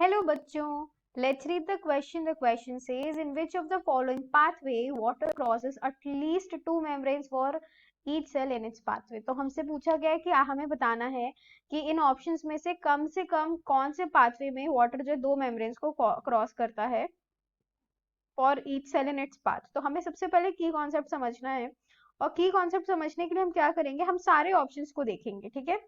Hello बच्चों, let's read the question. The question says, in which of the following pathway water crosses at least two membranes for each cell in its pathway? तो हमसे पूछा गया है कि हमें बताना है कि इन ऑप्शंस में से कम कौन से पाथवे में वाटर जो दो मेम्ब्रेन्स को क्रॉस करता है for each cell in its path. तो हमें सबसे पहले की कॉन्सेप्ट समझना है, और की कॉन्सेप्ट समझने के लिए हम क्या करेंगे, हम सारे ऑप्शंस को देखेंगे। ठीक है,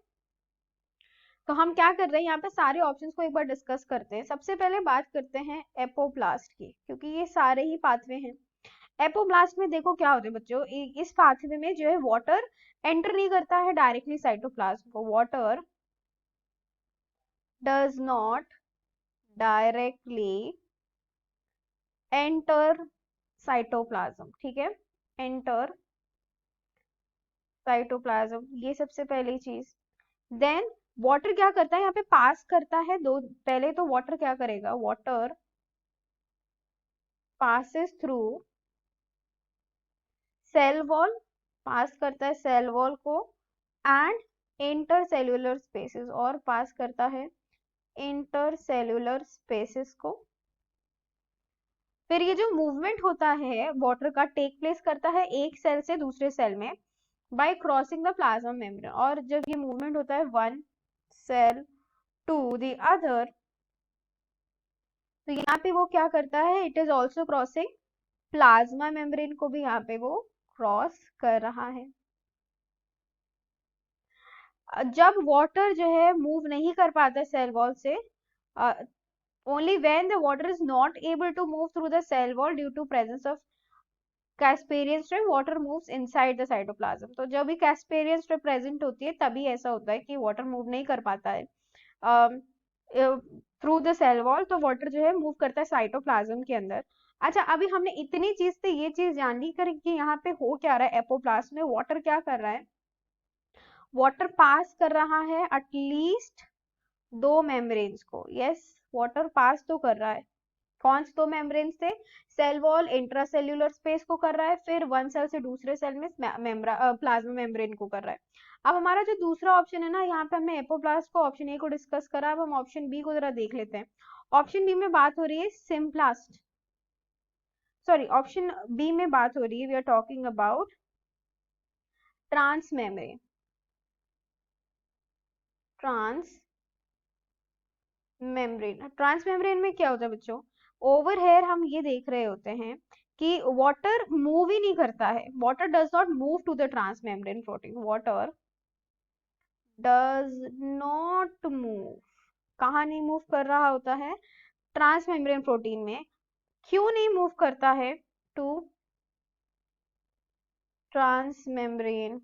तो हम क्या कर रहे हैं यहाँ पे सारे ऑप्शंस को एक बार डिस्कस करते हैं। सबसे पहले बात करते हैं एपोप्लास्ट की, क्योंकि ये सारे ही पाथवे हैं। एपोप्लास्ट में देखो क्या होता है बच्चों, इस पाथवे में जो है वाटर एंटर नहीं करता है डायरेक्टली साइटोप्लाज्म को। Water does not directly enter cytoplasm. ठीक है, एंटर साइटोप्लाज्म, ये सबसे पहली चीज। देन वाटर क्या करता है, यहाँ पे पास करता है दो। पहले तो वाटर क्या करेगा, water passes through cell wall, pass करता है सेल वॉल को, एंड इंटरसेल्यूलर स्पेसेस, और पास करता है इंटरसेल्यूलर स्पेसेस को। फिर ये जो मूवमेंट होता है वाटर का, टेक प्लेस करता है एक सेल से दूसरे सेल में by crossing the plasma membrane. और जब ये मूवमेंट होता है one cell to the other, तो यहाँ पे वो क्या करता है, it is also crossing plasma membrane को भी यहाँ पे वो क्रॉस कर रहा है। जब वाटर जो है मूव नहीं कर पाता सेल वॉल से, only when the water is not able to move through the cell wall due to presence of Casparian strip, water moves inside the cytoplasm. तो जब भी कैस्पेरियन स्ट्रिप प्रेजेंट होती है तभी ऐसा होता है कि वाटर मूव नहीं कर पाता है थ्रू द सेल वॉल, तो वाटर जो है मूव करता है साइटोप्लाज्म के अंदर। अच्छा, अभी हमने इतनी चीज से ये चीज जान ली कर कि यहाँ पे हो क्या रहा है। एपोप्लास्ट में वाटर क्या कर रहा है, वाटर पास कर रहा है एटलीस्ट दो मेम्ब्रेन्स को। यस, वाटर पास तो कर रहा है। कौन से दो मेम्ब्रेन्स थे, सेल वॉल इंट्रासेल्यूलर स्पेस को कर रहा है, फिर वन सेल से दूसरे सेल में प्लाज्मा मेम्ब्रेन को कर रहा है। अब हमारा जो दूसरा ऑप्शन है ना, यहाँ पे हमने एपोप्लास्ट को ऑप्शन ए को डिस्कस करा, अब हम ऑप्शन बी को जरा देख लेते हैं। ऑप्शन बी में बात हो रही है सिम्प्लास्ट, सॉरी ऑप्शन बी में बात हो रही है, we are talking about transmembrane. Transmembrane, transmembrane में क्या होता है बच्चों, ओवर हेयर हम ये देख रहे होते हैं कि वाटर मूव ही नहीं करता है। Water does not move to the transmembrane protein, water does not move, कहाँ नहीं मूव कर रहा होता है, ट्रांस मेम्ब्रेन प्रोटीन में। क्यों नहीं मूव करता है टू ट्रांस मेम्ब्रेन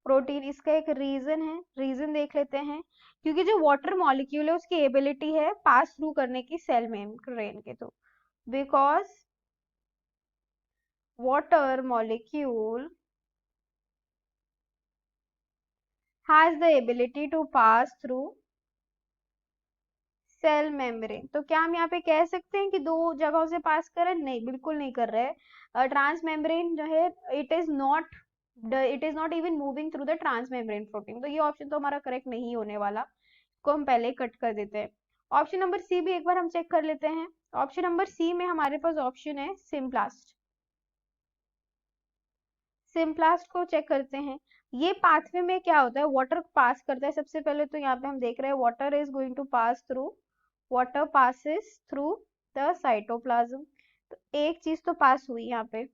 प्रोटीन, इसका एक रीजन है, रीजन देख लेते हैं। क्योंकि जो वाटर मॉलिक्यूल है उसकी एबिलिटी है पास थ्रू करने की सेल मेम्ब्रेन के through, because water molecule has the ability to pass through cell membrane. तो क्या हम यहाँ पे कह सकते हैं कि दो जगहों से पास कर रहे हैं, नहीं, बिल्कुल नहीं कर रहे हैं। ट्रांस मेम्ब्रेन जो है it is not even moving through the transmembrane protein, तो ये ऑप्शन तो हमारा करेक्ट नहीं होने वाला, को हम पहले कट कर देते हैं। ऑप्शन नंबर सी भी एक बार हम चेक कर लेते हैं। ऑप्शन नंबर सी में हमारे पास ऑप्शन है सिम्प्लास्ट। सिम्प्लास्ट को चेक करते हैं। ये पाथवे में क्या होता है, वाटर पास करता है। सबसे पहले तो यहाँ पे हम देख रहे हैं water is going to pass through, water passes through the cytoplasm। तो एक चीज तो पास हुई यहाँ पे,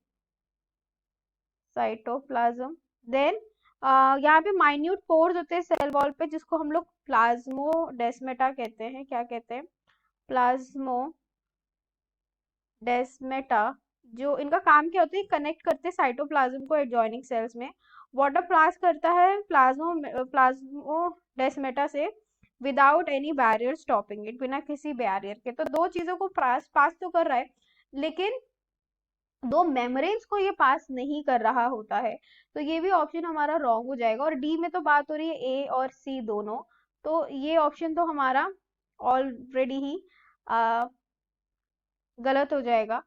साइटोप्लाज्म। देन यहाँ पे माइन्यूट पोर्स होते हैं सेल वॉल पे, जिसको हम लोग प्लाज्मोडेस्मेटा कहते हैं। क्या कहते हैं, प्लाज्मोडेस्मेटा। जो इनका काम क्या होता है, कनेक्ट करते हैं साइटोप्लाज्म को एडजॉइनिंग सेल्स में। वाटर पास करता है प्लाज्मोडेस्मेटा से without any barrier stopping it, बिना किसी बैरियर के। तो दो चीजों को पास तो कर रहा है, लेकिन दो मेम्ब्रेन्स को ये पास नहीं कर रहा होता है। तो ये भी ऑप्शन हमारा रॉन्ग हो जाएगा। और डी में तो बात हो रही है ए और सी दोनों, तो ये ऑप्शन तो हमारा ऑलरेडी ही गलत हो जाएगा।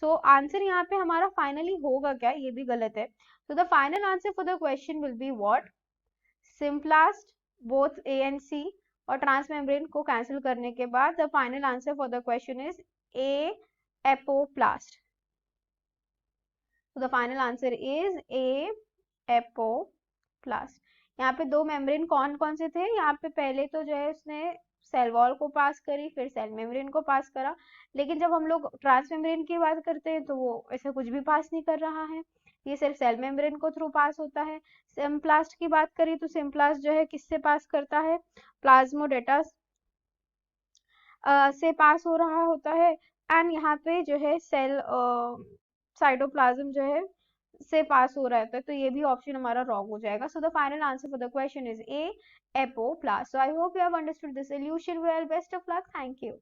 सो आंसर यहाँ पे हमारा फाइनली होगा क्या, ये भी गलत है। तो the final answer for the question will be what, symplast, both A and C, और ट्रांसमेम्ब्रेन को कैंसिल करने के बाद the final answer for the question is A apoplast. तो the final answer is A apoplast. यहाँ पे दो membrane कौन कौन से थे, यहाँ पे पहले तो जो है उसने सेल वॉल को पास करी, फिर सेल मेम्ब्रेन को पास करा, लेकिन जब हम लोग ट्रांसमेम्ब्रेन की बात करते हैं तो वो ऐसा कुछ भी पास नहीं कर रहा है, ये सिर्फ सेल मेम्ब्रेन को थ्रू पास होता है। सिम्प्लास्ट की बात करें तो सिम्प्लास्ट जो है किससे पास करता है, प्लाज्मोडेटा से पास हो रहा होता है। एंड यहाँ पे जो है सेल साइटोप्लाज्म जो है से पास हो रहा होता है, तो ये भी ऑप्शन हमारा रॉन्ग हो जाएगा। So the final answer for the question is A apoplast. So I hope you have understood this solution well. Best of luck. Thank you.